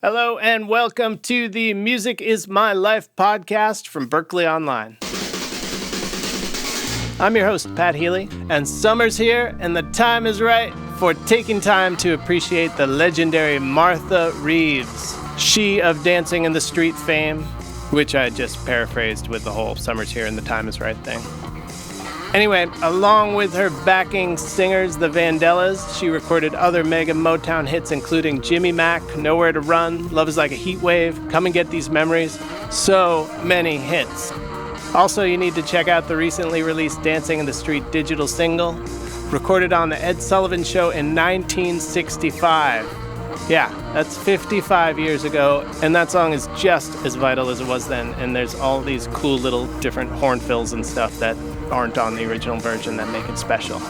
Hello and welcome to the Music is My Life podcast from Berklee Online. I'm your host, Pat Healy, and summer's here and the time is right for taking time to appreciate the legendary Martha Reeves, she of Dancing in the Street fame, which I just paraphrased with the whole summer's here and the time is right thing. Anyway, along with her backing singers, the Vandellas, she recorded other mega Motown hits including Jimmy Mac, Nowhere to Run, Love is Like a Heat Wave, Come and Get These Memories, so many hits. Also, you need to check out the recently released Dancing in the Street digital single, recorded on The Ed Sullivan Show in 1965. Yeah, that's 55 years ago, and that song is just as vital as it was then, and there's all these cool little different horn fills and stuff that aren't on the original version that make it special.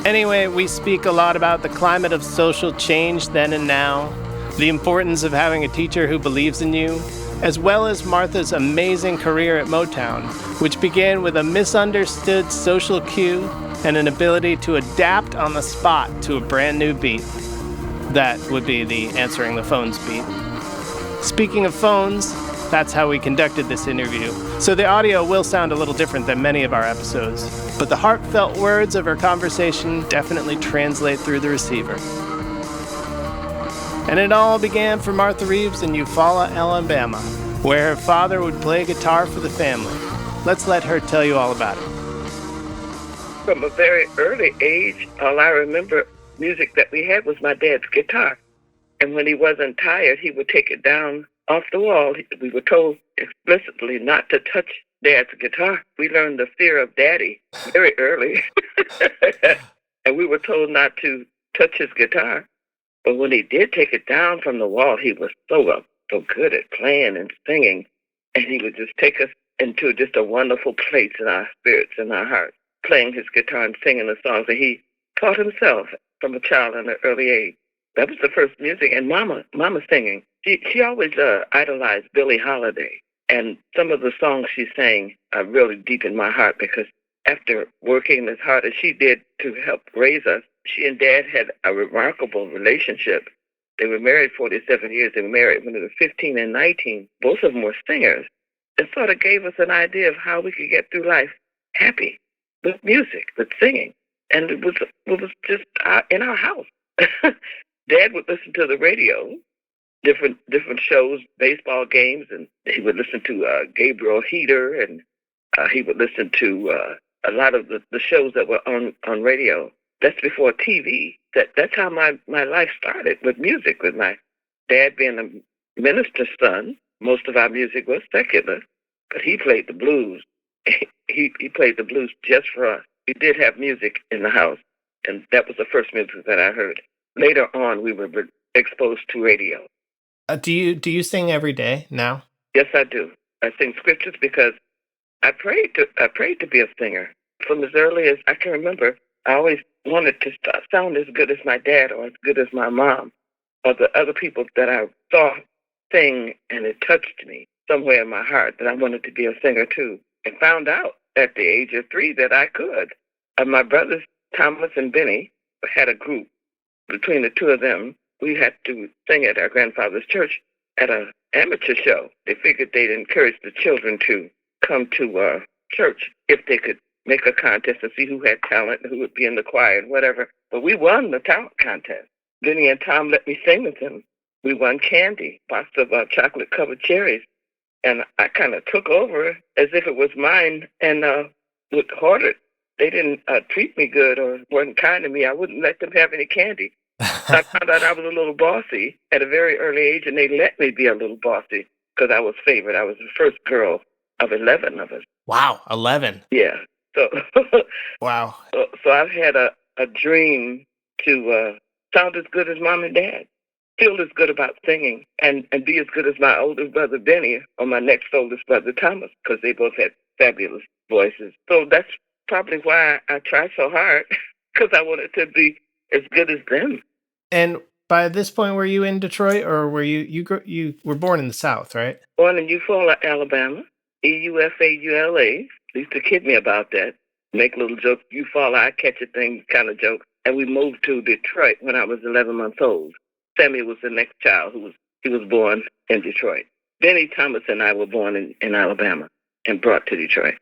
Anyway, we speak a lot about the climate of social change then and now, the importance of having a teacher who believes in you, as well as Martha's amazing career at Motown, which began with a misunderstood social cue and an ability to adapt on the spot to a brand new beat. That would be the answering the phones beat. Speaking of phones, that's how we conducted this interview. So the audio will sound a little different than many of our episodes, but the heartfelt words of her conversation definitely translate through the receiver. And it all began for Martha Reeves in Eufaula, Alabama, where her father would play guitar for the family. Let's let her tell you all about it. From a very early age, all I remember music that we had was my dad's guitar. And when he wasn't tired, he would take it down off the wall. We were told explicitly not to touch Dad's guitar. We learned the fear of Daddy very early. And we were told not to touch his guitar. But when he did take it down from the wall, he was so good at playing and singing. And he would just take us into just a wonderful place in our spirits and our hearts, playing his guitar and singing the songs that he taught himself from a child at an early age. That was the first music. And Mama singing. She always idolized Billie Holiday. And some of the songs she sang are really deep in my heart because after working as hard as she did to help raise us, she and Dad had a remarkable relationship. They were married 47 years. They were married when they were 15 and 19. Both of them were singers. It sort of gave us an idea of how we could get through life happy with music, with singing. And it was just in our house. Dad would listen to the radio, different shows, baseball games, and he would listen to Gabriel Heater, and he would listen to a lot of the shows that were on radio. That's before TV. That's how my life started, with music, with my dad being a minister's son. Most of our music was secular, but he played the blues. He played the blues just for us. We did have music in the house, and that was the first music that I heard. Later on, we were exposed to radio. Do you sing every day now? Yes, I do. I sing scriptures because I prayed to be a singer. From as early as I can remember, I always wanted to sound as good as my dad or as good as my mom or the other people that I saw sing, and it touched me somewhere in my heart that I wanted to be a singer too. And found out at the age of 3 that I could. My brothers, Thomas and Benny, had a group. Between the two of them, we had to sing at our grandfather's church at an amateur show. They figured they'd encourage the children to come to church if they could make a contest and see who had talent and who would be in the choir and whatever. But we won the talent contest. Benny and Tom let me sing with them. We won candy, box of chocolate-covered cherries. And I kind of took over as if it was mine and would hoard it. They didn't treat me good or weren't kind to me. I wouldn't let them have any candy. I found out I was a little bossy at a very early age, and they let me be a little bossy because I was favored. I was the first girl of 11 of us. Wow, 11. Yeah. So wow. So I've had a dream to sound as good as Mom and Dad, feel as good about singing, and be as good as my oldest brother Benny or my next oldest brother Thomas, because they both had fabulous voices. So that's probably why I tried so hard, because I wanted to be as good as them. And by this point, were you in Detroit, or were you were born in the South, right? Born in Eufaula, Alabama, Eufaula. They used to kid me about that, make little jokes. Eufaula, I catch a thing kind of joke. And we moved to Detroit when I was 11 months old. Sammy was the next child who was He was born in Detroit. Benny Thomas and I were born in Alabama and brought to Detroit.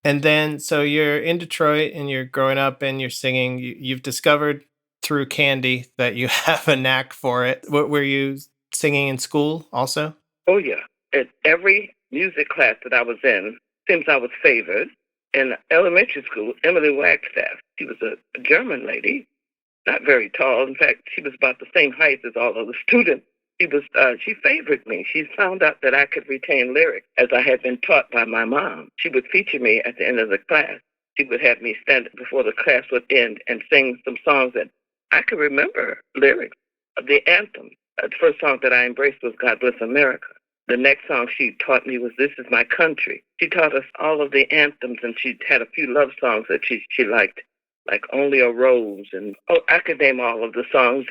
And then, so you're in Detroit and you're growing up and you're singing. You've discovered through Candy that you have a knack for it. Were you singing in school also? Oh, yeah. At every music class that I was in, since I was favored, in elementary school, Emily Wagstaff, she was a German lady, not very tall. In fact, she was about the same height as all of the students. She favored me. She found out that I could retain lyrics as I had been taught by my mom. She would feature me at the end of the class. She would have me stand before the class would end and sing some songs that I could remember lyrics. The anthem, the first song that I embraced was God Bless America. The next song she taught me was This Is My Country. She taught us all of the anthems, and she had a few love songs that she liked, like Only a Rose. And I could name all of the songs,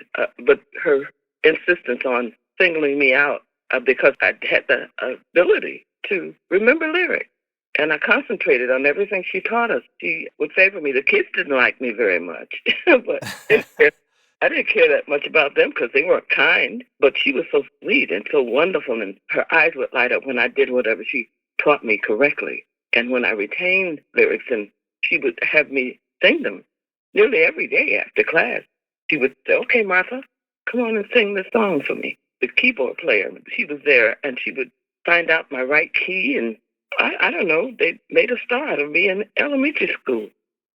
but her insistence on singling me out because I had the ability to remember lyrics. And I concentrated on everything she taught us. She would favor me. The kids didn't like me very much, but I didn't care that much about them because they weren't kind. But she was so sweet and so wonderful, and her eyes would light up when I did whatever she taught me correctly. And when I retained lyrics, and she would have me sing them nearly every day after class. She would say, "Okay, Martha, come on and sing this song for me." The keyboard player, she was there, and she would find out my right key, and I don't know, they made a star out of me in elementary school.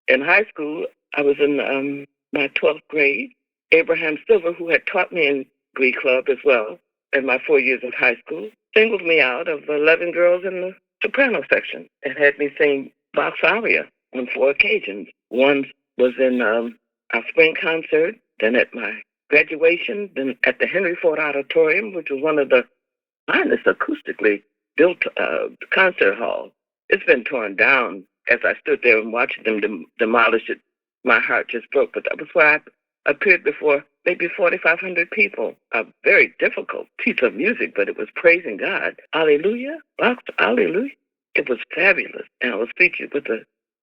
In high school, I was in my 12th grade. Abraham Silver, who had taught me in Glee Club as well in my 4 years of high school, singled me out of 11 girls in the soprano section and had me sing Bach's aria on 4 occasions. One was in our spring concert, then at my graduation, then at the Henry Ford Auditorium, which was one of the finest acoustically built concert halls. It's been torn down. As I stood there and watched them demolish it, my heart just broke. But that was where I appeared before maybe 4,500 people. A very difficult piece of music, but it was praising God. Hallelujah, hallelujah. It was fabulous. And I was featured with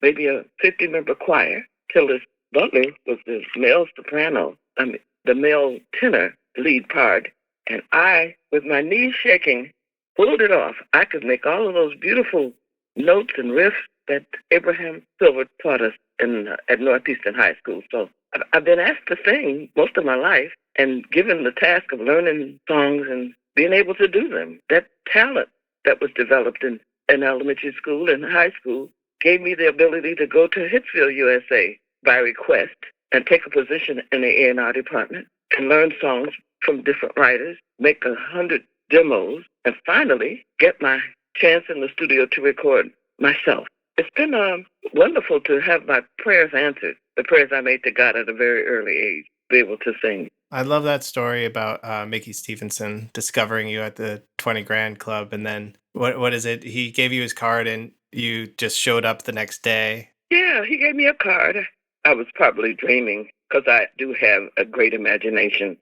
maybe a 50-member choir. Tillis Butler was the male soprano, the male tenor lead part. And I, with my knees shaking, pulled it off. I could make all of those beautiful notes and riffs that Abraham Silver taught us at Northeastern High School. So I've been asked to sing most of my life and given the task of learning songs and being able to do them. That talent that was developed in elementary school and high school gave me the ability to go to Hitsville USA by request and take a position in the A&R department and learn songs from different writers, make 100 demos, and finally get my chance in the studio to record myself. It's been wonderful to have my prayers answered, the prayers I made to God at a very early age, be able to sing. I love that story about Mickey Stevenson discovering you at the 20 Grand Club, and then what is it? He gave you his card and you just showed up the next day. Yeah, he gave me a card. I was probably dreaming because I do have a great imagination.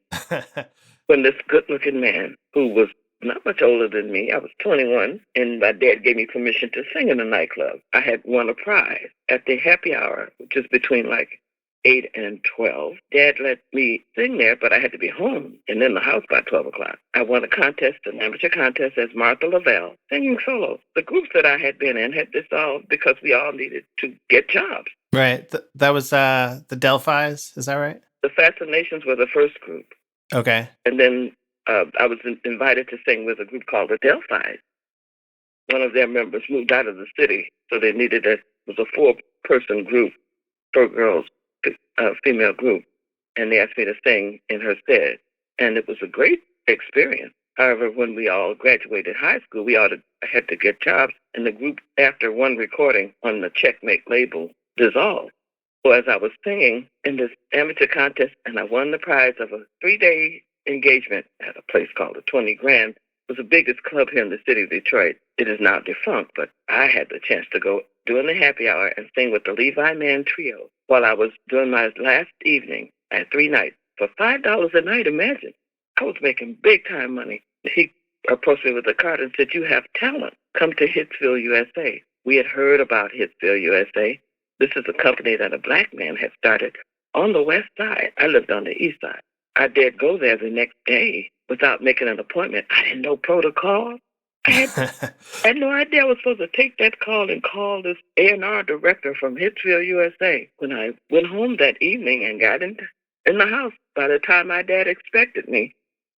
When this good-looking man, who was not much older than me, I was 21, and my dad gave me permission to sing in the nightclub. I had won a prize at the happy hour, which is between like 8 and 12. Dad let me sing there, but I had to be home and in the house by 12 o'clock. I won a contest, an amateur contest as Martha Lavelle, singing solo. The groups that I had been in had dissolved because we all needed to get jobs. Right. That was the Delphis, is that right? The Fascinations were the first group. Okay. And then I was invited to sing with a group called the Delphis. One of their members moved out of the city, so they needed it was a 4-person group, 4 girls, female group, and they asked me to sing in her stead. And it was a great experience. However, when we all graduated high school, we all had to get jobs, and the group, after one recording on the Checkmate label, dissolved. So as I was singing in this amateur contest, and I won the prize of a 3-day engagement at a place called the 20 Grand. It was the biggest club here in the city of Detroit. It is now defunct, but I had the chance to go during the happy hour and sing with the Levi Man Trio. While I was doing my last evening, I had 3 nights for $5 a night. Imagine. I was making big-time money. He approached me with a card and said, "You have talent. Come to Hitsville USA." We had heard about Hitsville USA. This is a company that a black man had started on the west side. I lived on the east side. I did go there the next day without making an appointment. I didn't know protocol. I had no idea I was supposed to take that call and call this A&R director from Hitsville USA. When I went home that evening and got in the house, by the time my dad expected me,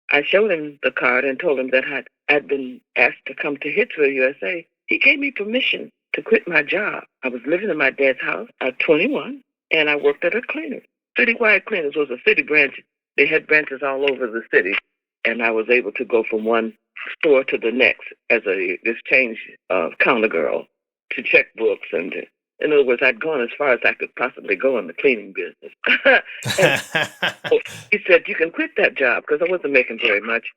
I showed him the card and told him that I'd been asked to come to Hitsville USA. He gave me permission to quit my job. I was living in my dad's house at 21, and I worked at a cleaner. Citywide Cleaners was a city branch. They had branches all over the city, and I was able to go from one store to the next as a exchange counter girl to check books. And in other words, I'd gone as far as I could possibly go in the cleaning business. So he said, you can quit that job, because I wasn't making very much,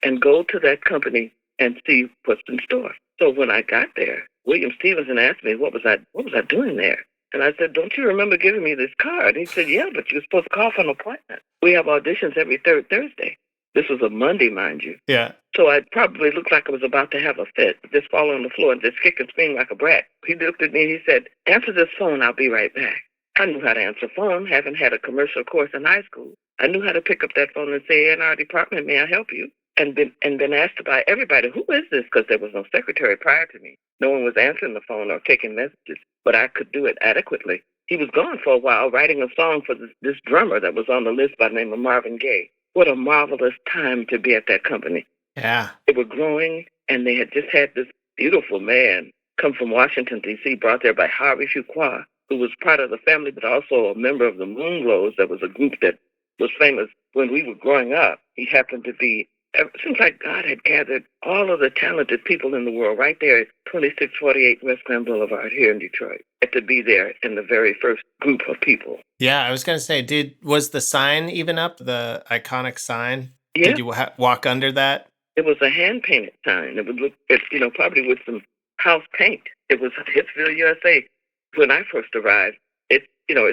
and go to that company and see what's in store. So when I got there, William Stevenson asked me, what was I doing there? And I said, don't you remember giving me this card? He said, yeah, but you were supposed to call for an appointment. We have auditions every third Thursday. This was a Monday, mind you. Yeah. So I probably looked like I was about to have a fit, just fall on the floor and just kick and scream like a brat. He looked at me and he said, answer this phone, I'll be right back. I knew how to answer a phone, having had a commercial course in high school. I knew how to pick up that phone and say, in our department, may I help you? And been asked by everybody, who is this? Because there was no secretary prior to me. No one was answering the phone or taking messages, but I could do it adequately. He was gone for a while writing a song for this drummer that was on the list by the name of Marvin Gaye. What a marvelous time to be at that company. Yeah. They were growing, and they had just had this beautiful man come from Washington, D.C., brought there by Harvey Fuqua, who was part of the family, but also a member of the Moonglows. That was a group that was famous when we were growing up. He happened to be, it seems like God had gathered all of the talented people in the world right there at 2648 West Grand Boulevard here in Detroit. Had to be there in the very first group of people. Yeah, I was going to say, was the sign even up, the iconic sign? Yeah. Did you walk under that? It was a hand-painted sign. It would look, probably with some house paint. It was Hitsville USA. When I first arrived, it's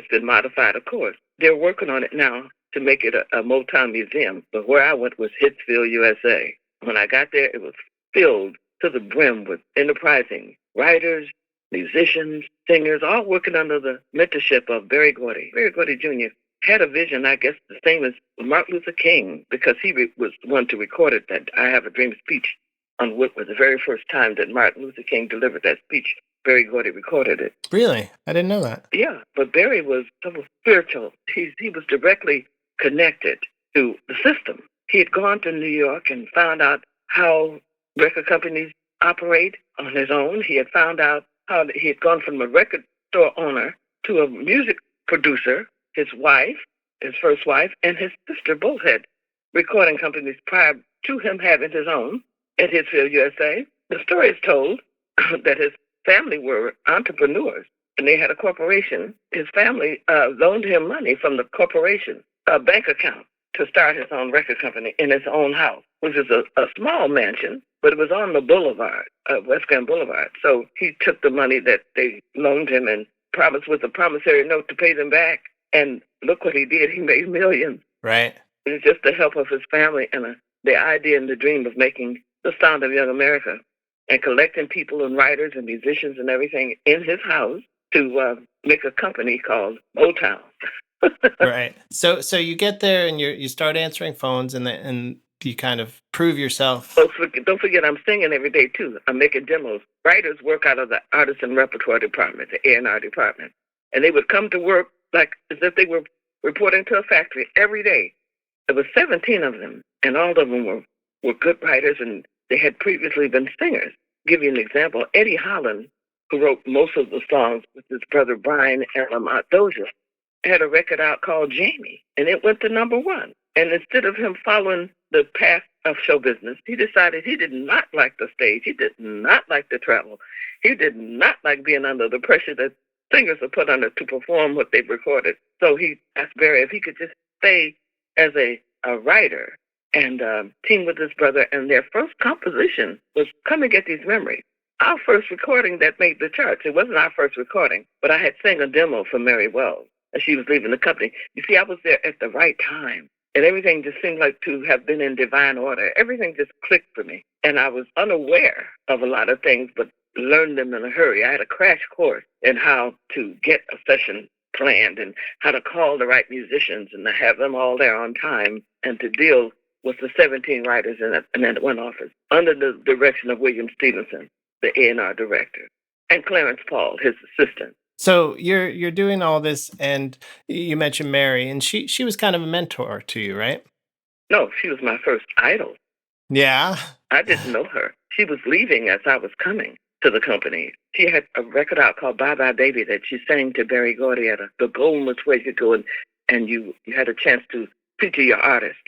been modified, of course. They're working on it now to make it a Motown museum. But where I went was Hitsville USA. When I got there, it was filled to the brim with enterprising writers, musicians, singers, all working under the mentorship of Berry Gordy. Berry Gordy Jr. had a vision, I guess, the same as Martin Luther King, because he was the one to record it, that I Have a Dream speech on Whitworth. The very first time that Martin Luther King delivered that speech, Berry Gordy recorded it. Really? I didn't know that. Yeah, but Berry was so spiritual. He was directly connected to the system. He had gone to New York and found out how record companies operate on his own. He had found out how he had gone from a record store owner to a music producer. His wife, his first wife, and his sister both had recording companies prior to him having his own at Hitsville USA. The story is told that his family were entrepreneurs, and they had a corporation. His family loaned him money from the corporation, a bank account, to start his own record company in his own house, which is a small mansion, but it was on the boulevard, West Grand Boulevard. So he took the money that they loaned him and promised with a promissory note to pay them back. And look what he did. He made millions. Right. It was just the help of his family and the idea and the dream of making the sound of young America and collecting people and writers and musicians and everything in his house to make a company called Motown. Right. So you get there and you start answering phones and you kind of prove yourself. Don't forget, I'm singing every day too. I'm making demos. Writers work out of the artist and repertoire department, the A&R department, and they would come to work like as if they were reporting to a factory every day. There were 17 of them, and all of them were good writers, and they had previously been singers. Give you an example. Eddie Holland, who wrote most of the songs with his brother Brian and Lamont Dozier, had a record out called Jamie, and it went to #1. And instead of him following the path of show business, he decided he did not like the stage. He did not like to travel. He did not like being under the pressure that singers are put under to perform what they've recorded. So he asked Berry if he could just stay as a writer and team with his brother. And their first composition was Come and Get These Memories. Our first recording that made the charts. It wasn't our first recording, but I had sang a demo for Mary Wells as she was leaving the company. You see, I was there at the right time, and everything just seemed like to have been in divine order. Everything just clicked for me, and I was unaware of a lot of things, but learned them in a hurry. I had a crash course in how to get a session planned and how to call the right musicians and to have them all there on time and to deal with the 17 writers in that one office under the direction of William Stevenson, the A&R director, and Clarence Paul, his assistant. So you're doing all this, and you mentioned Mary, and she was kind of a mentor to you, right? No, she was my first idol. Yeah? I didn't know her. She was leaving as I was coming to the company. She had a record out called Bye Bye Baby that she sang to Berry Gordy at the Golden was where you go, and you had a chance to feature your artist.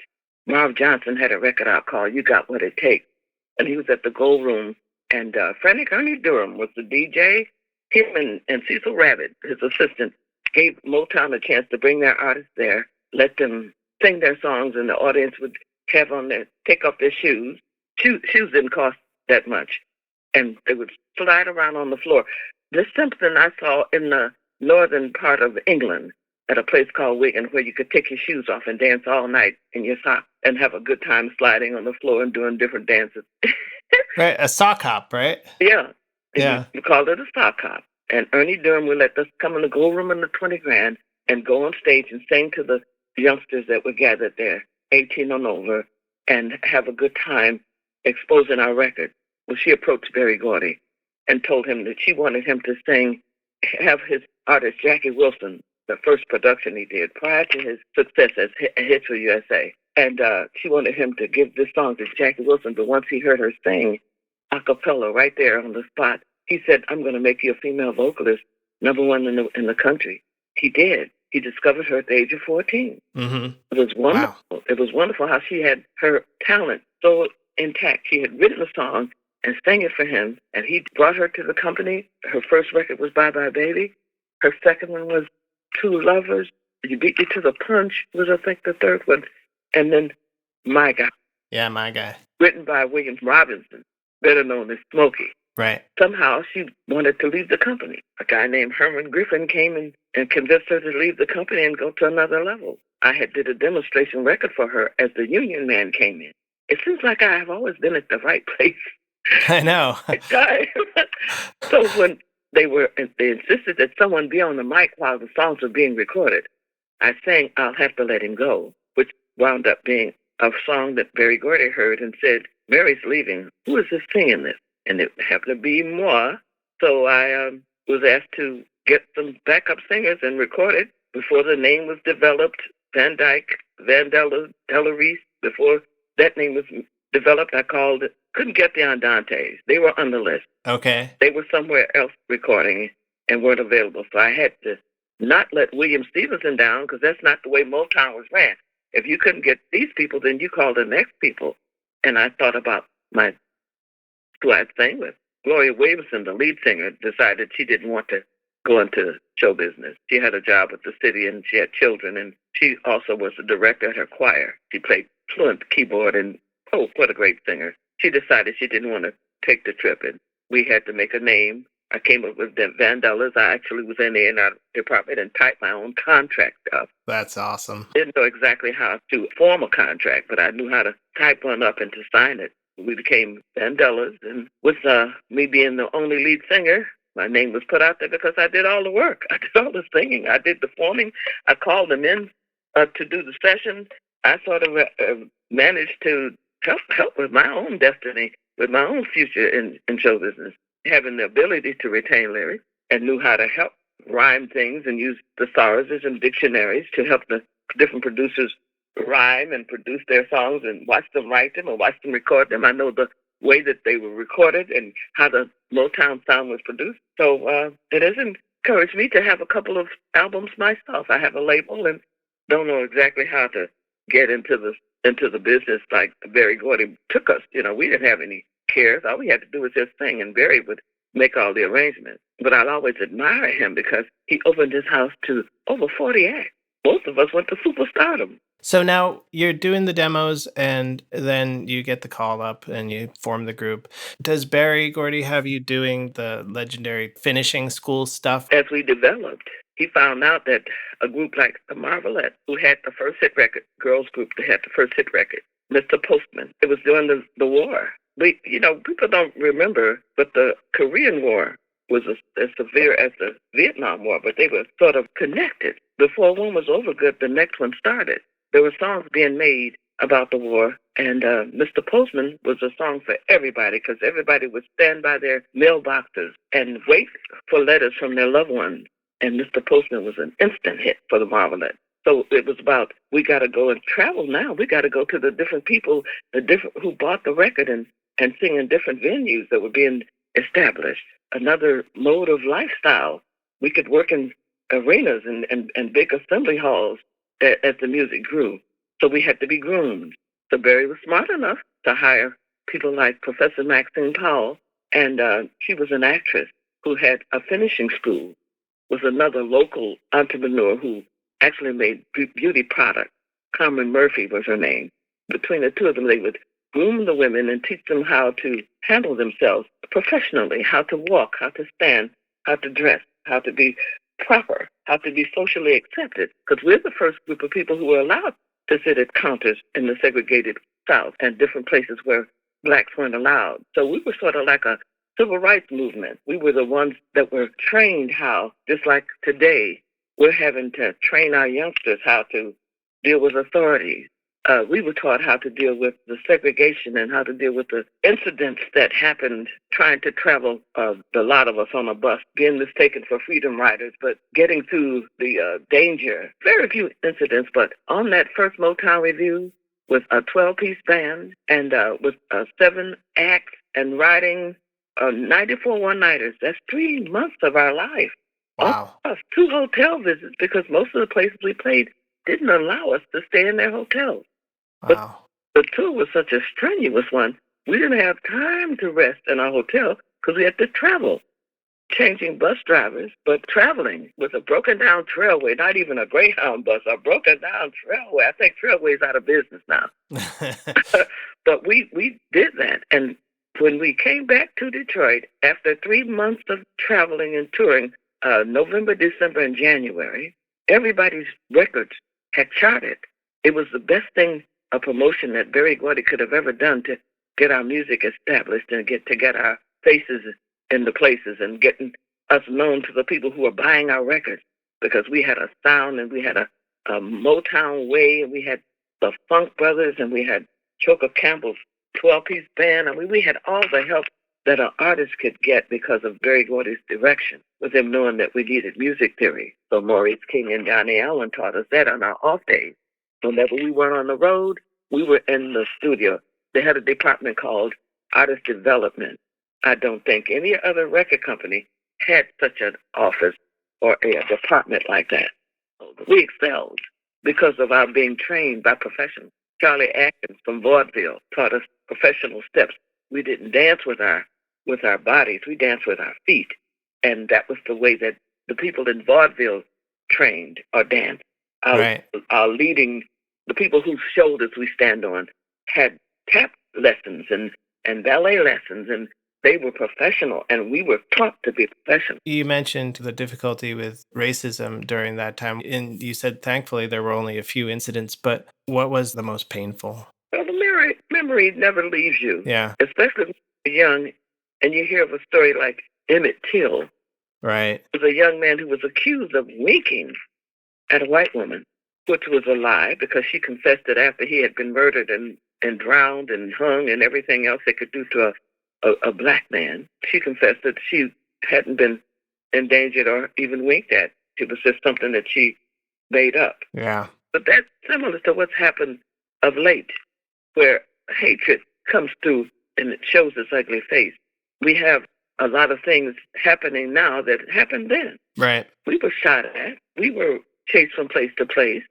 Marv Johnson had a record out called You Got What It Takes, and he was at the Gold Room, and Frantic Ernie Durham was the DJ. Him and Cecil Rabbit, his assistant, gave Motown a chance to bring their artists there, let them sing their songs, and the audience would have take off their shoes. Shoes didn't cost that much, and they would slide around on the floor. There's something I saw in the northern part of England at a place called Wigan where you could take your shoes off and dance all night in your socks and have a good time sliding on the floor and doing different dances. Right, a sock hop, right? Yeah. Yeah. We called it a sock hop. And Ernie Durham would let us come in the Gold Room in the 20 Grand and go on stage and sing to the youngsters that were gathered there, 18 and over, and have a good time exposing our record. Well, she approached Berry Gordy and told him that she wanted him to have his artist Jackie Wilson, the first production he did prior to his success as Hitsville USA. And she wanted him to give this song to Jackie Wilson, but once he heard her sing a cappella right there on the spot, he said, I'm going to make you a female vocalist, number one in the country. He did. He discovered her at the age of 14. Mm-hmm. It was wonderful. Wow. It was wonderful how she had her talent so intact. She had written a song and sang it for him, and he brought her to the company. Her first record was Bye Bye Baby. Her second one was Two Lovers. You Beat Me to the Punch was, I think, the third one. And then My Guy. Yeah, My Guy. Written by William Robinson, better known as Smokey. Right. Somehow she wanted to leave the company. A guy named Herman Griffin came and convinced her to leave the company and go to another level. I had did a demonstration record for her as the union man came in. It seems like I have always been at the right place. I know. So when they insisted that someone be on the mic while the songs were being recorded, I sang I'll Have to Let Him Go, which wound up being a song that Berry Gordy heard and said, Mary's leaving. Who is this singing this? And it happened to be moi. So I was asked to get some backup singers and record it before the name was developed. Van Dyke, Della Reese. Before that name was developed, I called it. Couldn't get the Andantes. They were on the list. Okay. They were somewhere else recording and weren't available. So I had to not let William Stevenson down because that's not the way Motown was ran. If you couldn't get these people, then you called the next people. And I thought about who I'd sang with. Gloria Williamson, the lead singer, decided she didn't want to go into show business. She had a job with the city and she had children, and she also was a director at her choir. She played fluent keyboard, and what a great singer. She decided she didn't want to take the trip, and we had to make a name. I came up with the Vandellas. I actually was in the A&R department and typed my own contract up. That's awesome. Didn't know exactly how to form a contract, but I knew how to type one up and to sign it. We became Vandellas, and with me being the only lead singer, my name was put out there because I did all the work. I did all the singing. I did the forming. I called them in to do the sessions. I sort of managed to help with my own destiny, with my own future in show business, having the ability to retain lyrics and knew how to help rhyme things and use thesauruses and dictionaries to help the different producers rhyme and produce their songs and watch them write them or watch them record them. I know the way that they were recorded and how the Motown sound was produced. So it has encouraged me to have a couple of albums myself. I have a label and don't know exactly how to get into the business like Berry Gordy took us. You know, we didn't have any cares. All we had to do was just sing, and Berry would make all the arrangements. But I'll always admire him because he opened his house to over 40 acts. Most of us went to superstardom. So now you're doing the demos and then you get the call up and you form the group. Does Berry Gordy have you doing the legendary finishing school stuff? As we developed, he found out that a group like the Marvelettes, who had the first hit record, girls group that had the first hit record, Mr. Postman, it was during the war. People don't remember, but the Korean War was as severe as the Vietnam War, but they were sort of connected. Before one was over good, the next one started. There were songs being made about the war, and Mr. Postman was a song for everybody because everybody would stand by their mailboxes and wait for letters from their loved ones. And Mr. Postman was an instant hit for the Marvelettes. So it was about, we got to go and travel now. We got to go to the different people, who bought the record and sing in different venues that were being established. Another mode of lifestyle. We could work in arenas and big assembly halls as the music grew. So we had to be groomed. So Berry was smart enough to hire people like Professor Maxine Powell, and she was an actress who had a finishing school, was another local entrepreneur who actually made beauty products. Carmen Murphy was her name. Between the two of them, they would groom the women and teach them how to handle themselves professionally, how to walk, how to stand, how to dress, how to be proper, how to be socially accepted. Because we're the first group of people who were allowed to sit at counters in the segregated South and different places where blacks weren't allowed. So we were sort of like a civil rights movement. We were the ones that were trained how, just like today, we're having to train our youngsters how to deal with authorities. We were taught how to deal with the segregation and how to deal with the incidents that happened trying to travel, the lot of us on a bus, being mistaken for freedom riders, but getting through the danger. Very few incidents, but on that first Motown review with a 12-piece band and with 7 acts and riding 94 one-nighters, that's 3 months of our life. Wow. 2 hotel visits because most of the places we played didn't allow us to stay in their hotels. Wow. But the tour was such a strenuous one, we didn't have time to rest in our hotel because we had to travel, changing bus drivers, but traveling with a broken-down trailway, not even a Greyhound bus, a broken-down trailway. I think Trailway's out of business now. But we did that. And when we came back to Detroit, after 3 months of traveling and touring, November, December, and January, everybody's records had charted. It was the best thing, a promotion that Berry Gordy could have ever done to get our music established and get our faces in the places and getting us known to the people who were buying our records, because we had a sound and we had a Motown way and we had the Funk Brothers and we had Choker Campbell's 12-piece band. I mean, we had all the help that an artist could get because of Berry Gordy's direction, with them knowing that we needed music theory. So Maurice King and Johnny Allen taught us that on our off days. Whenever we were on the road, we were in the studio. They had a department called Artist Development. I don't think any other record company had such an office or a department like that. We excelled because of our being trained by professionals. Charlie Atkins from vaudeville taught us professional steps. We didn't dance with our bodies. We danced with our feet. And that was the way that the people in vaudeville trained or danced. Our leading, the people whose shoulders we stand on, had tap lessons and ballet lessons, and they were professional, and we were taught to be professional. You mentioned the difficulty with racism during that time, and you said thankfully there were only a few incidents, but what was the most painful? Well, the memory never leaves you. Yeah. Especially when you're young, and you hear of a story like Emmett Till. Right. It was a young man who was accused of winking at a white woman, which was a lie because she confessed it after he had been murdered and drowned and hung and everything else they could do to a black man. She confessed that she hadn't been endangered or even winked at. It was just something that she made up. Yeah. But that's similar to what's happened of late, where hatred comes through and it shows its ugly face. We have a lot of things happening now that happened then. Right. We were shot at. We were chased from place to place,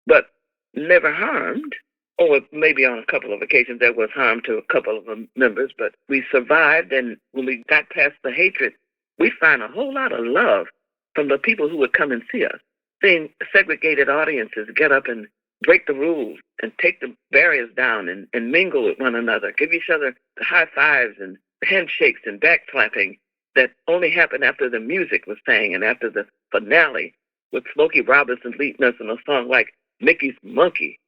but never harmed. Or maybe on a couple of occasions there was harm to a couple of the members, but we survived. And when we got past the hatred, we found a whole lot of love from the people who would come and see us. Seeing segregated audiences get up and break the rules and take the barriers down and mingle with one another, give each other high fives and handshakes and backslapping that only happened after the music was sang and after the finale with Smokey Robinson leading us in a song like Mickey's Monkey.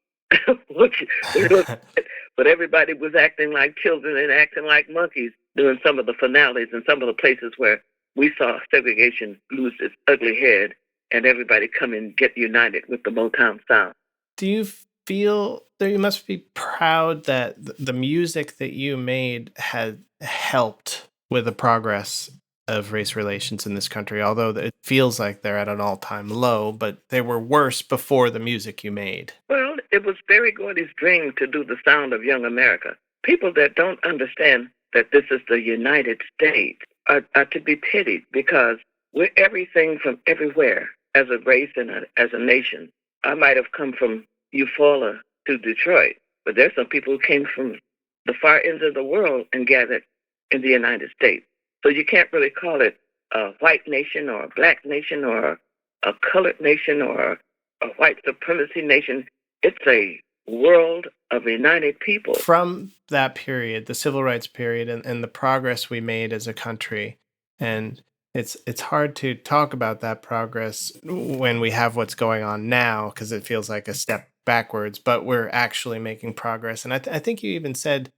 But everybody was acting like children and acting like monkeys during some of the finales and some of the places where we saw segregation lose its ugly head and everybody come and get united with the Motown sound. Do you feel that you must be proud that the music that you made had helped with the progress of race relations in this country, although it feels like they're at an all-time low, but they were worse before the music you made? Well, it was Berry Gordy's dream to do the sound of young America. People that don't understand that this is the United States are to be pitied because we're everything from everywhere as a race and as a nation. I might have come from Eufaula to Detroit, but there's some people who came from the far ends of the world and gathered in the United States. So you can't really call it a white nation or a black nation or a colored nation or a white supremacy nation. It's a world of united people. From that period, the civil rights period, and the progress we made as a country, and it's hard to talk about that progress when we have what's going on now because it feels like a step backwards, but we're actually making progress. And I think you even said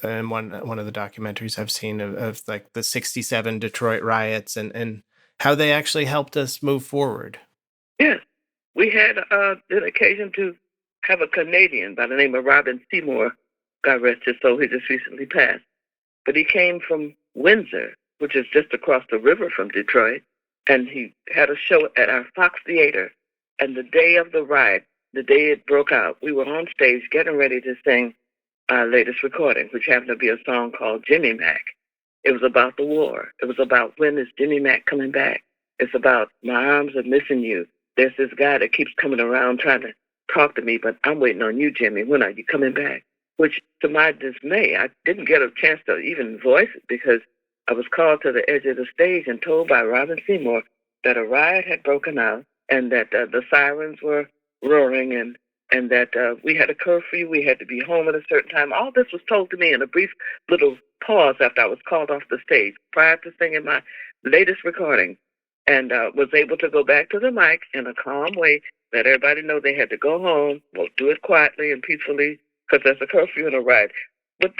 in one of the documentaries I've seen of like the 67 Detroit riots and how they actually helped us move forward. Yes. We had an occasion to have a Canadian by the name of Robin Seymour, God rest his soul, he just recently passed. But he came from Windsor, which is just across the river from Detroit, and he had a show at our Fox Theater. And the day of the riot, the day it broke out, we were on stage getting ready to sing our latest recording, which happened to be a song called Jimmy Mac. It was about the war. It was about when is Jimmy Mac coming back. It's about my arms are missing you. There's this guy that keeps coming around trying to talk to me, but I'm waiting on you, Jimmy. When are you coming back? Which, to my dismay, I didn't get a chance to even voice it because I was called to the edge of the stage and told by Robin Seymour that a riot had broken out and that the sirens were roaring and that we had a curfew, we had to be home at a certain time. All this was told to me in a brief little pause after I was called off the stage prior to singing my latest recording, and was able to go back to the mic in a calm way, let everybody know they had to go home, well, do it quietly and peacefully because there's a curfew and a riot. But,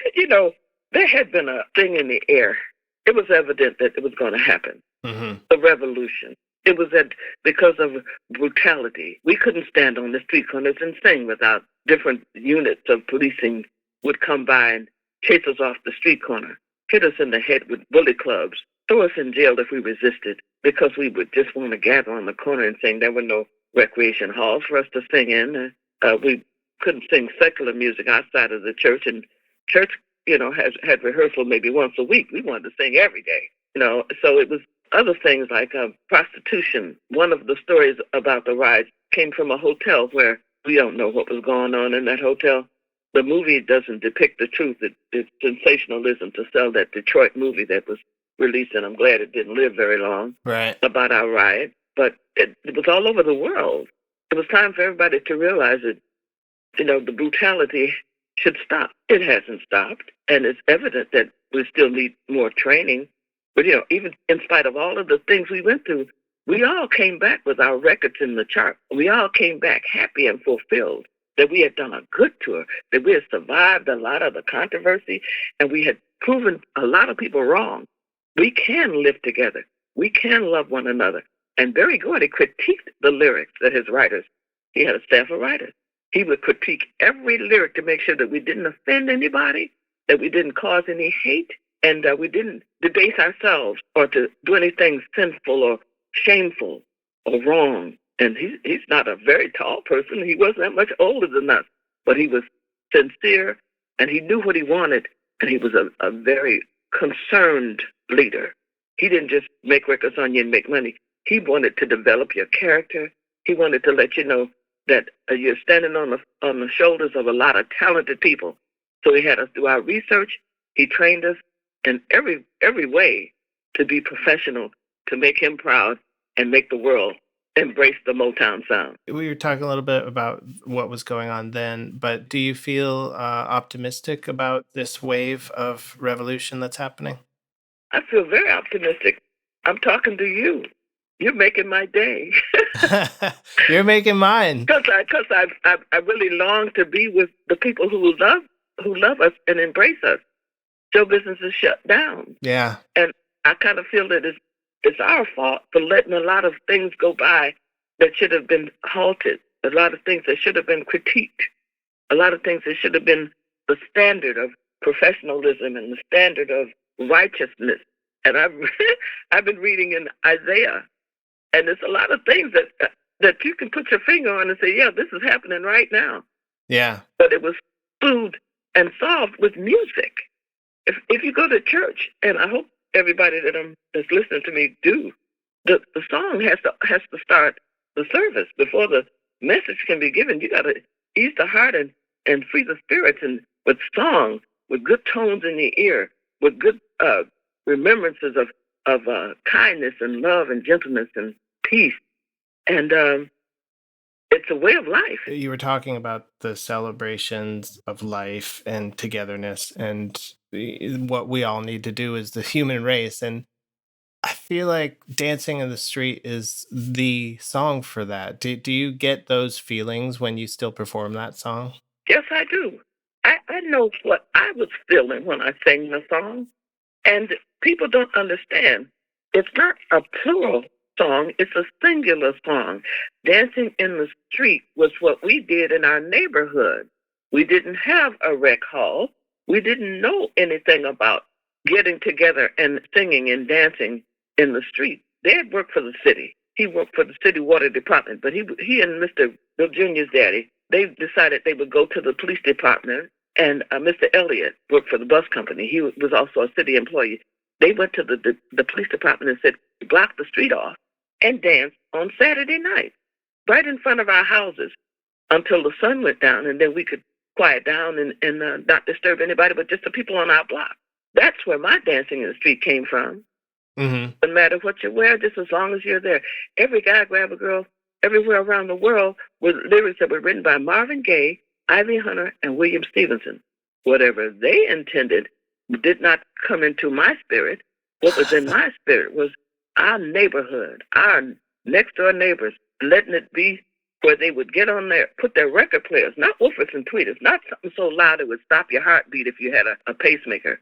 there had been a thing in the air. It was evident that it was going to happen, a revolution. It was that because of brutality, we couldn't stand on the street corners and sing without different units of policing would come by and chase us off the street corner, hit us in the head with bully clubs, throw us in jail if we resisted, because we would just want to gather on the corner and sing. There were no recreation halls for us to sing in. We couldn't sing secular music outside of the church, and church, had rehearsal maybe once a week. We wanted to sing every day, so it was other things like prostitution. One of the stories about the riots came from a hotel where we don't know what was going on in that hotel. The movie doesn't depict the truth. It's sensationalism to sell that Detroit movie that was released, and I'm glad it didn't live very long, right, about our riot. But it was all over the world. It was time for everybody to realize that, the brutality should stop. It hasn't stopped, and it's evident that we still need more training. But, even in spite of all of the things we went through, we all came back with our records in the chart. We all came back happy and fulfilled that we had done a good tour, that we had survived a lot of the controversy, and we had proven a lot of people wrong. We can live together. We can love one another. And Berry Gordy critiqued the lyrics that his writers, he had a staff of writers. He would critique every lyric to make sure that we didn't offend anybody, that we didn't cause any hate, and we didn't debase ourselves or to do anything sinful or shameful or wrong. And he's not a very tall person. He wasn't that much older than us, but he was sincere, and he knew what he wanted, and he was a very concerned leader. He didn't just make records on you and make money. He wanted to develop your character. He wanted to let you know that you're standing on the shoulders of a lot of talented people. So he had us do our research. He trained us in every way to be professional, to make him proud and make the world embrace the Motown sound. We were talking a little bit about what was going on then, but do you feel optimistic about this wave of revolution that's happening? I feel very optimistic. I'm talking to you. You're making my day. You're making mine. Because I really long to be with the people who love us and embrace us. Show business is shut down. Yeah. And I kind of feel that it's our fault for letting a lot of things go by that should have been halted, a lot of things that should have been critiqued, a lot of things that should have been the standard of professionalism and the standard of righteousness. And I've been reading in Isaiah, and there's a lot of things that you can put your finger on and say, yeah, this is happening right now. Yeah. But it was soothed and solved with music. If you go to church, and I hope everybody that's listening to me do, the song has to start the service before the message can be given. You got to ease the heart and free the spirits, and with song, with good tones in the ear, with good remembrances of kindness and love and gentleness and peace. And it's a way of life. You were talking about the celebrations of life and togetherness and what we all need to do as the human race. And I feel like Dancing in the Street is the song for that. Do you get those feelings when you still perform that song? Yes, I do. I know what I was feeling when I sang the song. And people don't understand. It's not a plural song, it's a singular song. Dancing in the Street was what we did in our neighborhood. We didn't have a rec hall. We didn't know anything about getting together and singing and dancing in the street. Dad worked for the city. He worked for the city water department, but he and Mr. Bill Jr.'s daddy, they decided they would go to the police department, and Mr. Elliott worked for the bus company. He was also a city employee. They went to the police department and said, block the street off and dance on Saturday night, right in front of our houses until the sun went down, and then we could quiet down and not disturb anybody but just the people on our block. That's where my Dancing in the Street came from. Mm-hmm. Doesn't matter what you wear, just as long as you're there. Every guy grab a girl everywhere around the world with lyrics that were written by Marvin Gaye, Ivy Hunter, and William Stevenson. Whatever they intended did not come into my spirit. What was in my spirit was our neighborhood, our next-door neighbors, letting it be where they would get on there, put their record players, not woofers and tweeters, not something so loud it would stop your heartbeat if you had a pacemaker.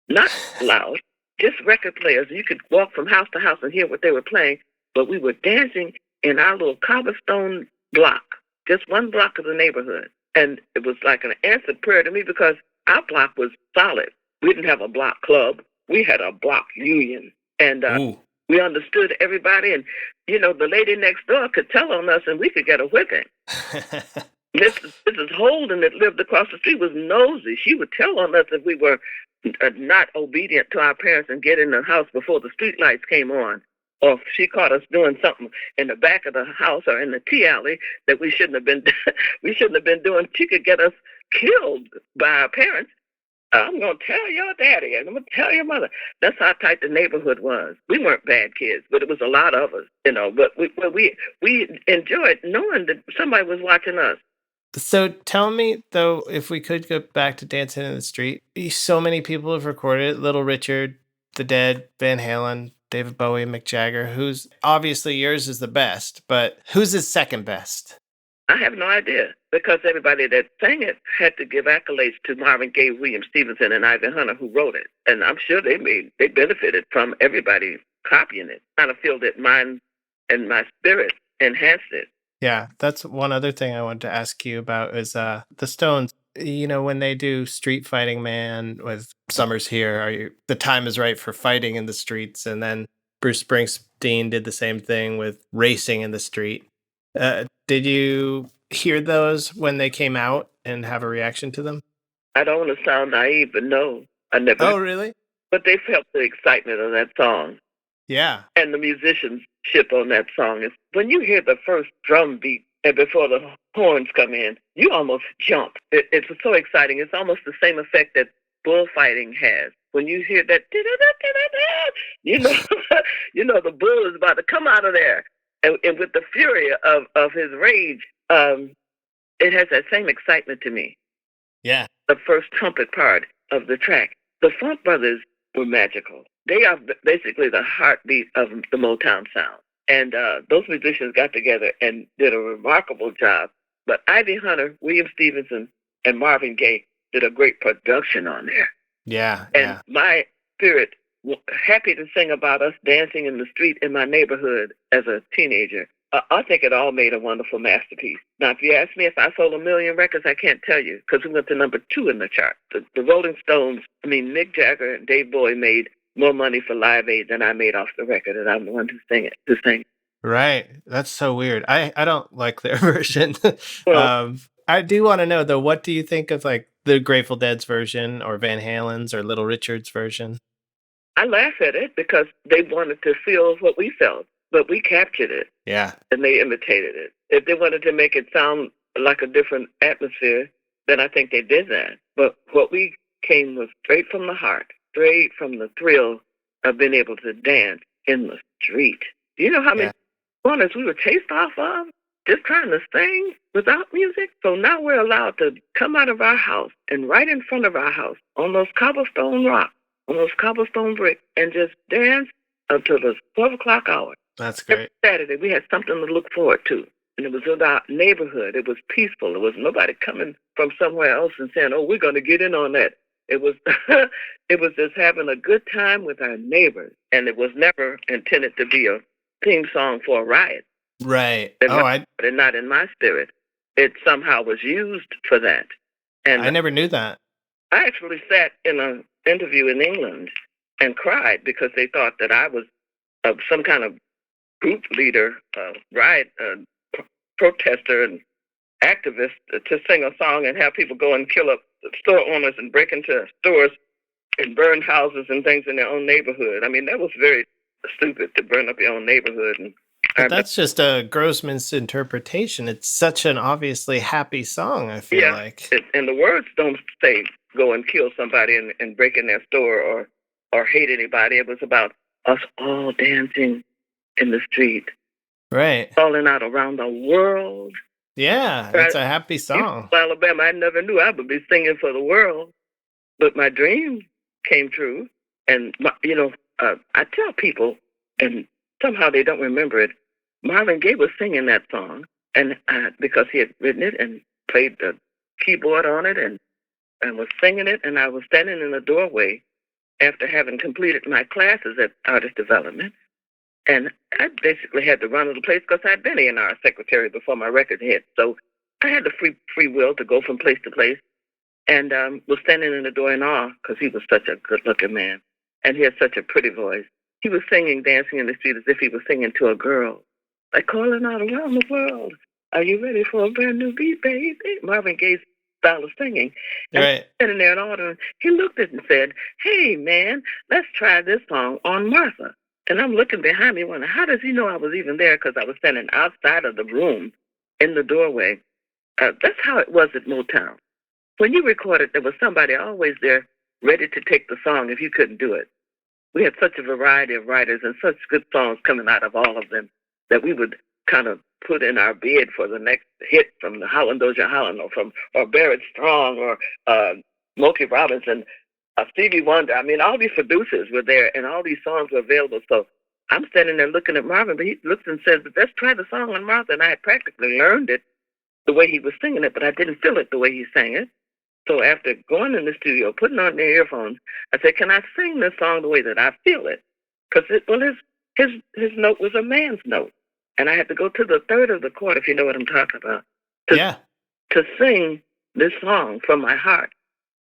Not loud, just record players. You could walk from house to house and hear what they were playing, but we were dancing in our little cobblestone block, just one block of the neighborhood. And it was like an answered prayer to me because our block was solid. We didn't have a block club. We had a block union. And we understood everybody. And, the lady next door could tell on us and we could get a whipping. Mrs. Holden that lived across the street was nosy. She would tell on us if we were not obedient to our parents and get in the house before the street lights came on. Or if she caught us doing something in the back of the house or in the tea alley that we shouldn't have been doing, she could get us killed by our parents. I'm going to tell your daddy and I'm going to tell your mother. That's how tight the neighborhood was. We weren't bad kids, but it was a lot of us, but we enjoyed knowing that somebody was watching us. So tell me, though, if we could go back to Dancing in the Street, so many people have recorded it. Little Richard, The Dead, Van Halen, David Bowie, Mick Jagger, who's obviously yours is the best, but who's his second best? I have no idea because everybody that sang it had to give accolades to Marvin Gaye, William Stevenson, and Ivy Hunter who wrote it. And I'm sure they benefited from everybody copying it. I kind of feel that mine and my spirit enhanced it. Yeah, that's one other thing I wanted to ask you about is the Stones. When they do Street Fighting Man with Summer's Here, The Time Is Right for Fighting in the Streets, and then Bruce Springsteen did the same thing with Racing in the Street. Did you hear those when they came out and have a reaction to them? I don't want to sound naive, but no, I never. Oh, really? But they felt the excitement of that song. Yeah. And the musicianship on that song is when you hear the first drum beat and before the horns come in, you almost jump. It's so exciting. It's almost the same effect that bullfighting has. When you hear that, the bull is about to come out of there. And with the fury of his rage, it has that same excitement to me. Yeah. The first trumpet part of the track. The Funk Brothers were magical. They are basically the heartbeat of the Motown sound. And those musicians got together and did a remarkable job. But Ivy Hunter, William Stevenson, and Marvin Gaye did a great production on there. Yeah. And my spirit happy to sing about us dancing in the street in my neighborhood as a teenager. I think it all made a wonderful masterpiece. Now, if you ask me if I sold 1 million records, I can't tell you because we went to number 2 in the chart. The Rolling Stones, Mick Jagger and Dave Bowie made more money for Live Aid than I made off the record, and I'm the one to sing. Right. That's so weird. I don't like their version. Well, I do want to know, though, what do you think of like the Grateful Dead's version or Van Halen's or Little Richard's version? I laugh at it because they wanted to feel what we felt, but we captured it. Yeah. And they imitated it. If they wanted to make it sound like a different atmosphere, then I think they did that. But what we came was straight from the heart, straight from the thrill of being able to dance in the street. Do you know how many corners we were chased off of just trying to sing without music? So now we're allowed to come out of our house and right in front of our house on those cobblestone rocks, on those cobblestone bricks, and just dance until the 12 o'clock hour. That's great. Every Saturday, we had something to look forward to. And it was in our neighborhood. It was peaceful. There was nobody coming from somewhere else and saying, oh, we're going to get in on that. It was it was just having a good time with our neighbors. And it was never intended to be a theme song for a riot. Right. And not in my spirit. It somehow was used for that. And I never knew that. I actually sat in an interview in England and cried because they thought that I was some kind of group leader, riot protester and activist to sing a song and have people go and kill up store owners and break into stores and burn houses and things in their own neighborhood. I mean, that was very stupid to burn up your own neighborhood. But that's just a gross misinterpretation. It's such an obviously happy song, I feel like. And the words don't say go and kill somebody and break in their store or hate anybody. It was about us all dancing in the street. Right. Falling out around the world. Yeah, it's a happy song. Alabama, I never knew I would be singing for the world. But my dream came true. And, I tell people, and somehow they don't remember it, Marvin Gaye was singing that song and because he had written it and played the keyboard on it and was singing it. And I was standing in the doorway after having completed my classes at artist development. And I basically had to run of the place because I'd been A&R secretary before my record hit. So I had the free will to go from place to place and was standing in the door in awe because he was such a good-looking man. And he had such a pretty voice. He was singing, dancing in the street as if he was singing to a girl. Like calling out around the world. Are you ready for a brand new beat, baby? Marvin Gaye's style of singing. And right. Standing there in order, he looked at it and said, hey, man, let's try this song on Martha. And I'm looking behind me wondering, how does he know I was even there? Because I was standing outside of the room in the doorway. That's how it was at Motown. When you recorded, there was somebody always there ready to take the song if you couldn't do it. We had such a variety of writers and such good songs coming out of all of them that we would kind of put in our bid for the next hit from the Holland Doja Holland or Barrett Strong or Smokey Robinson, Stevie Wonder. I mean, all these producers were there and all these songs were available. So I'm standing there looking at Marvin, but he looks and says, let's try the song on Martha. And I had practically learned it the way he was singing it, but I didn't feel it the way he sang it. So after going in the studio, putting on their earphones, I said, can I sing this song the way that I feel it? Because his note was a man's note. And I had to go to the third of the chord, if you know what I'm talking about, to sing this song from my heart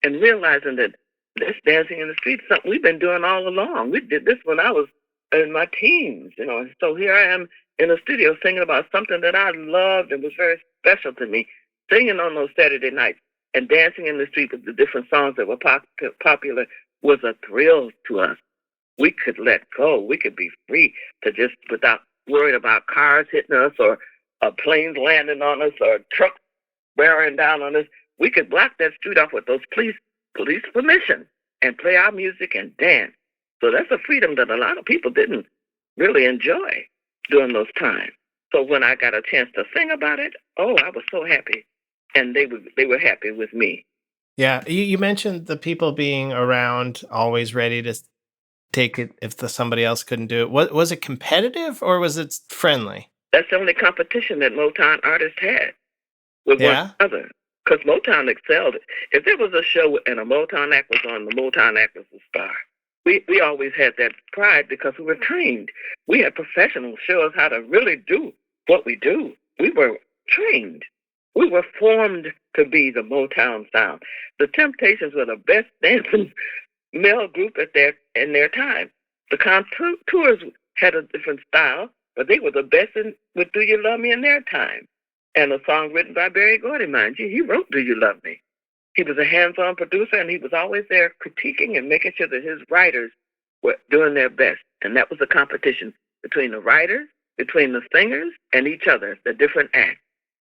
and realizing that this dancing in the street is something we've been doing all along. We did this when I was in my teens, So here I am in the studio singing about something that I loved and was very special to me, singing on those Saturday nights. And dancing in the street with the different songs that were popular was a thrill to us. We could let go. We could be free to just without worrying about cars hitting us or planes landing on us or trucks bearing down on us. We could block that street off with those police permission and play our music and dance. So that's a freedom that a lot of people didn't really enjoy during those times. So when I got a chance to sing about it, I was so happy. And they were happy with me. Yeah, you mentioned the people being around, always ready to take it if somebody else couldn't do it. Was it competitive or was it friendly? That's the only competition that Motown artists had with one another. Because Motown excelled. If there was a show and a Motown act was on, the Motown act was the star. we always had that pride because we were trained. We had professionals show us how to really do what we do. We were trained. We were formed to be the Motown sound. The Temptations were the best dancing male group in their time. The Contours had a different style, but they were the best with Do You Love Me in their time. And a song written by Berry Gordy, mind you. He wrote Do You Love Me. He was a hands-on producer, and he was always there critiquing and making sure that his writers were doing their best. And that was a competition between the writers, between the singers, and each other, the different acts.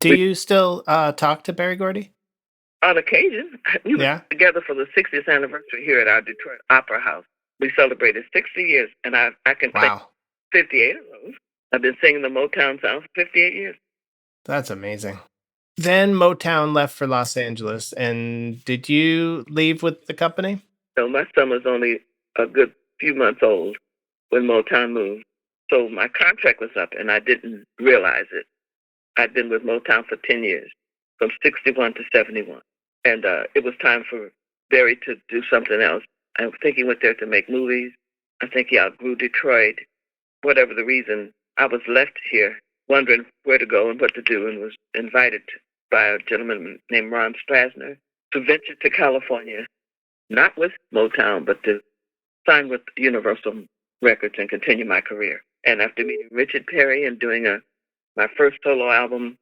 Do you still talk to Berry Gordy? On occasion. We were together for the 60th anniversary here at our Detroit Opera House. We celebrated 60 years, and I can sing 58 of those. I've been singing the Motown sound for 58 years. That's amazing. Then Motown left for Los Angeles, and did you leave with the company? No, my son was only a good few months old when Motown moved. So my contract was up, and I didn't realize it. I'd been with Motown for 10 years, from 61 to 71. And it was time for Berry to do something else. I think he went there to make movies. I think he outgrew Detroit. Whatever the reason, I was left here wondering where to go and what to do, and was invited by a gentleman named Ron Strasner to venture to California, not with Motown, but to sign with Universal Records and continue my career. And after meeting Richard Perry and doing my first solo album,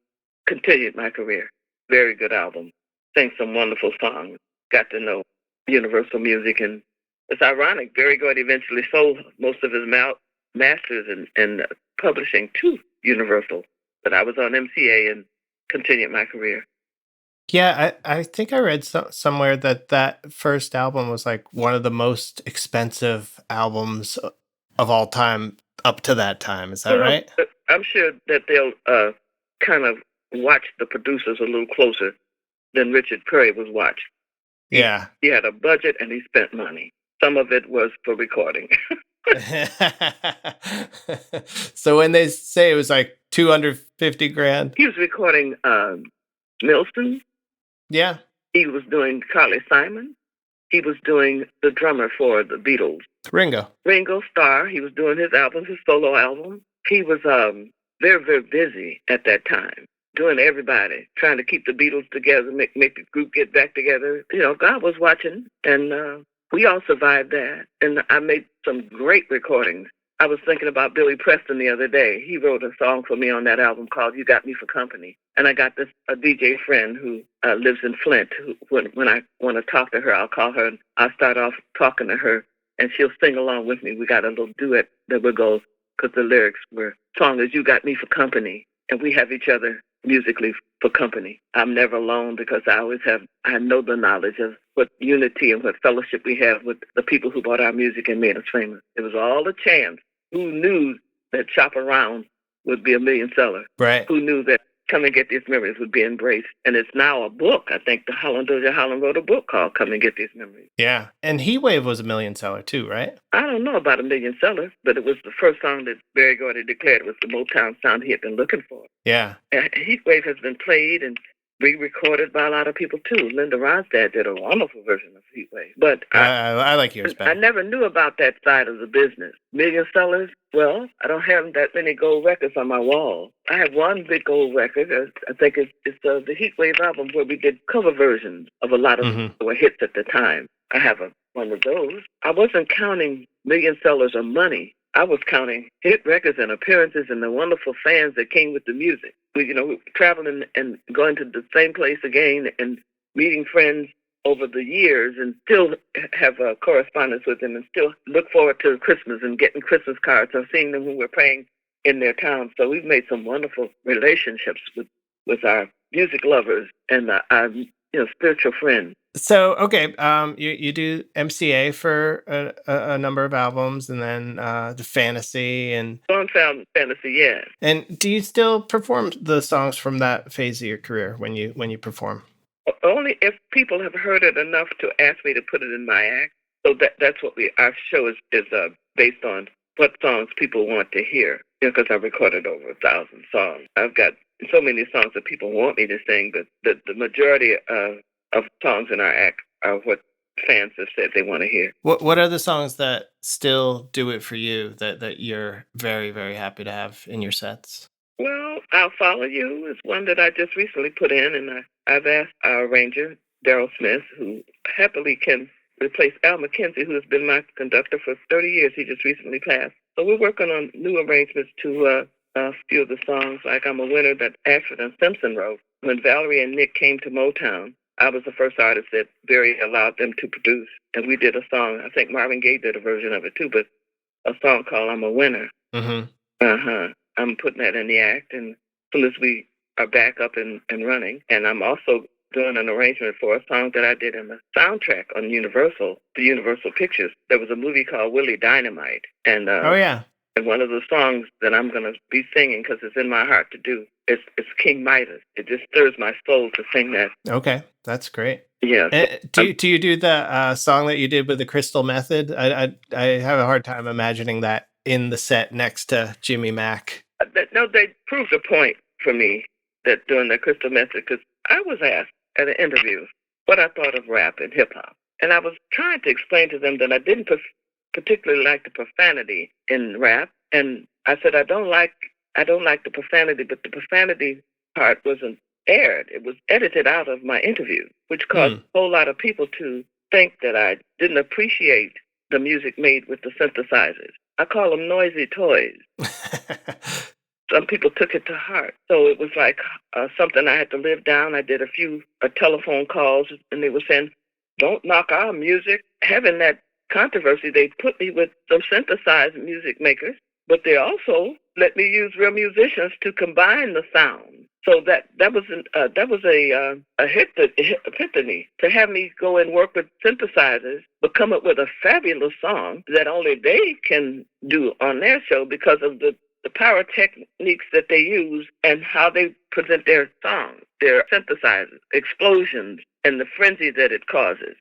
continued my career. Very good album. Sang some wonderful songs. Got to know Universal Music. And it's ironic, Berry Gordy eventually sold most of his masters and publishing to Universal. But I was on MCA and continued my career. Yeah, I think I read somewhere that first album was like one of the most expensive albums of all time up to that time. Is that right? I'm sure that they'll kind of watch the producers a little closer than Richard Perry was watched. Yeah. He had a budget and he spent money. Some of it was for recording. So when they say it was like $250,000, he was recording Milton. Yeah. He was doing Carly Simon. He was doing the drummer for the Beatles, Ringo Starr. He was doing his album, his solo album. He was very, very busy at that time, doing everybody, trying to keep the Beatles together, make the group get back together. You know, God was watching, and we all survived that. And I made some great recordings. I was thinking about Billy Preston the other day. He wrote a song for me on that album called You Got Me for Company. And I got a DJ friend who lives in Flint. When I want to talk to her, I'll call her and I'll start off talking to her, and she'll sing along with me. We got a little duet that will go, because the lyrics were, song is You Got Me for Company. And we have each other musically for company. I'm never alone because I know the knowledge of what unity and what fellowship we have with the people who bought our music and made us famous. It was all a chance. Who knew that Shop Around would be a million seller? Right. Who knew that Come and Get These Memories would be embraced? And it's now a book. I think the Doja Holland wrote a book called Come and Get These Memories. Yeah. And Heat Wave was a million seller too, right? I don't know about a million seller, but it was the first song that Berry Gordy declared was the Motown sound he had been looking for. Yeah. And Heat Wave has been played and re-recorded by a lot of people too. Linda Ronstadt did a wonderful version of Heat Wave. But I like yours better. I never knew about that side of the business. Million sellers? Well, I don't have that many gold records on my wall. I have one big gold record. I think it's the Heat Wave album where we did cover versions of a lot of that were hits at the time. I have one of those. I wasn't counting million sellers or money. I was counting hit records and appearances and the wonderful fans that came with the music. We were traveling and going to the same place again and meeting friends over the years and still have a correspondence with them and still look forward to Christmas and getting Christmas cards and seeing them when we're playing in their town. So we've made some wonderful relationships with our music lovers and our spiritual friends. So, okay, you do MCA for a number of albums, and then the Fantasy and Fantasy, yeah. And do you still perform the songs from that phase of your career when you perform? Only if people have heard it enough to ask me to put it in my act. So that's what our show is based on, what songs people want to hear. Because I've recorded over 1,000 songs. I've got so many songs that people want me to sing, but the majority of songs in our act are what fans have said they want to hear. What are the songs that still do it for you that you're very, very happy to have in your sets? Well, I'll Follow You is one that I just recently put in, and I've asked our arranger, Daryl Smith, who happily can replace Al McKenzie, who has been my conductor for 30 years. He just recently passed. So we're working on new arrangements to a few of the songs, like I'm a Winner that Ashford and Simpson wrote. When Valerie and Nick came to Motown, I was the first artist that Berry allowed them to produce. And we did a song, I think Marvin Gaye did a version of it too, but a song called I'm a Winner. Mm-hmm. I'm putting that in the act, and as soon as we are back up and running, and I'm also doing an arrangement for a song that I did in the soundtrack on the Universal Pictures. There was a movie called Willie Dynamite, and oh yeah, and one of the songs that I'm going to be singing, because it's in my heart to do, it's King Midas. It just stirs my soul to sing that. Okay, that's great. Yeah. Do you do the song that you did with the Crystal Method? I have a hard time imagining that in the set next to Jimmy Mack. No, they proved a point for me that doing the Crystal Method, because I was asked at an interview what I thought of rap and hip hop, and I was trying to explain to them that I didn't particularly like the profanity in rap, and I said I don't like the profanity, but the profanity part wasn't aired. It was edited out of my interview, which caused a whole lot of people to think that I didn't appreciate the music made with the synthesizers. I call them noisy toys. Some people took it to heart. So it was like something I had to live down. I did a few telephone calls, and they were saying, don't knock our music. Having that controversy, they put me with some synthesized music makers, but they also let me use real musicians to combine the sound. So that was a epiphany to have me go and work with synthesizers, but come up with a fabulous song that only they can do on their show because of the power techniques that they use and how they present their songs, their synthesizers, explosions, and the frenzy that it causes.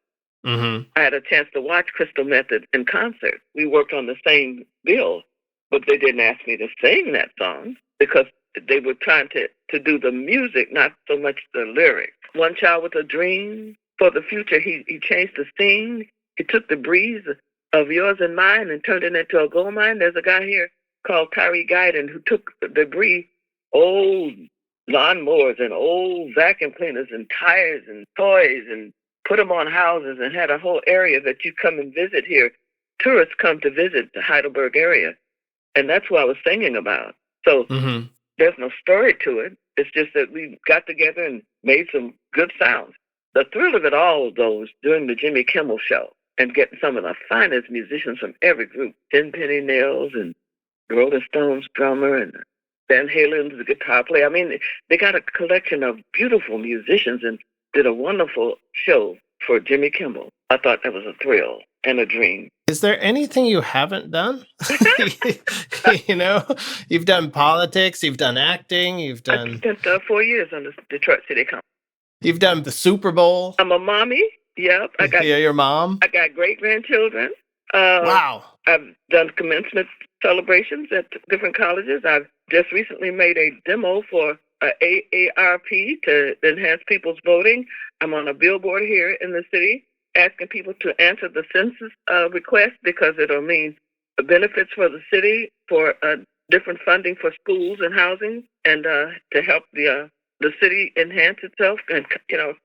Mm-hmm. I had a chance to watch Crystal Method in concert. We worked on the same bill, but they didn't ask me to sing that song because they were trying to do the music, not so much the lyrics. One Child with a Dream, for the future, he changed the scene. He took the breeze of Yours and Mine and turned it into a gold mine. There's a guy here called Tyree Guyton who took the debris, old lawnmowers and old vacuum cleaners and tires and toys, and put them on houses and had a whole area that you come and visit here. Tourists come to visit the Heidelberg area, and that's what I was singing about. So there's no story to it. It's just that we got together and made some good sounds. The thrill of it all, though, was doing the Jimmy Kimmel show and getting some of the finest musicians from every group, Tenpenny Nails and Rolling Stones drummer and Van Halen's the guitar player. I mean, they got a collection of beautiful musicians and did a wonderful show for Jimmy Kimmel. I thought that was a thrill and a dream. Is there anything you haven't done? You know, you've done politics, you've done acting, you've done... I spent 4 years on the Detroit City Council. You've done the Super Bowl. I'm a mommy. Yep. Yeah, your mom. I got great-grandchildren. Wow. I've done commencement celebrations at different colleges. I've just recently made a demo for AARP to enhance people's voting. I'm on a billboard here in the city asking people to answer the census request because it'll mean the benefits for the city, for different funding for schools and housing, and to help the city enhance itself and,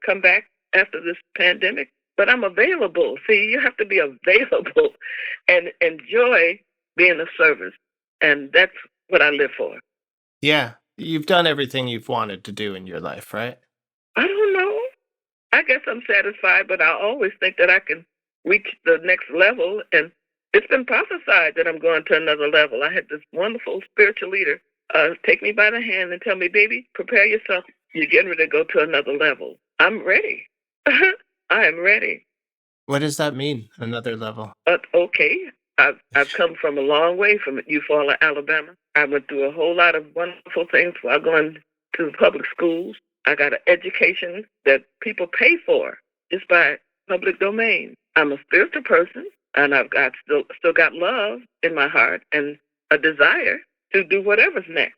come back after this pandemic. But I'm available. See, you have to be available and enjoy being of service. And that's what I live for. Yeah. You've done everything you've wanted to do in your life, right? I don't know. I guess I'm satisfied, but I always think that I can reach the next level. And it's been prophesied that I'm going to another level. I had this wonderful spiritual leader take me by the hand and tell me, baby, prepare yourself. You're getting ready to go to another level. I'm ready. I am ready. What does that mean, another level? Okay. I've come from a long way from Eufaula, Alabama. I went through a whole lot of wonderful things while going to the public schools. I got an education that people pay for just by public domain. I'm a spiritual person, and I've got still got love in my heart and a desire to do whatever's next.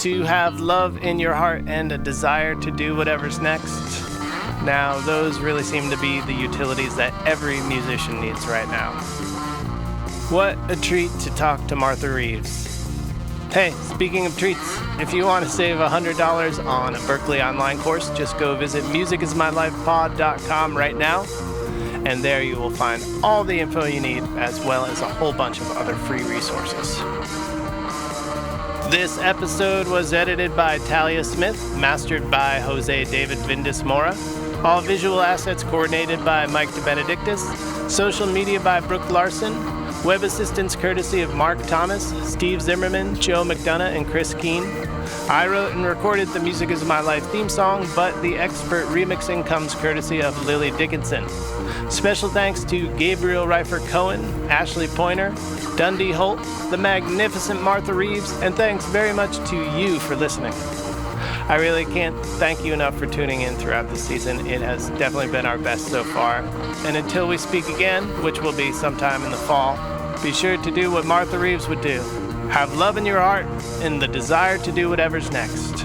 To have love in your heart and a desire to do whatever's next. Now, those really seem to be the utilities that every musician needs right now. What a treat to talk to Martha Reeves. Hey, speaking of treats, if you want to save $100 on a Berklee Online course, just go visit musicismylifepod.com right now, and there you will find all the info you need, as well as a whole bunch of other free resources. This episode was edited by Talia Smith, mastered by Jose David Vindis Mora. All visual assets coordinated by Mike DeBenedictis. Social media by Brooke Larson. Web assistance courtesy of Mark Thomas, Steve Zimmerman, Joe McDonough, and Chris Keene. I wrote and recorded the Music Is My Life theme song, but the expert remixing comes courtesy of Lily Dickinson. Special thanks to Gabriel Reifer Cohen, Ashley Pointer, Dundee Holt, the magnificent Martha Reeves, and thanks very much to you for listening. I really can't thank you enough for tuning in throughout this season. It has definitely been our best so far. And until we speak again, which will be sometime in the fall, be sure to do what Martha Reeves would do. Have love in your heart and the desire to do whatever's next.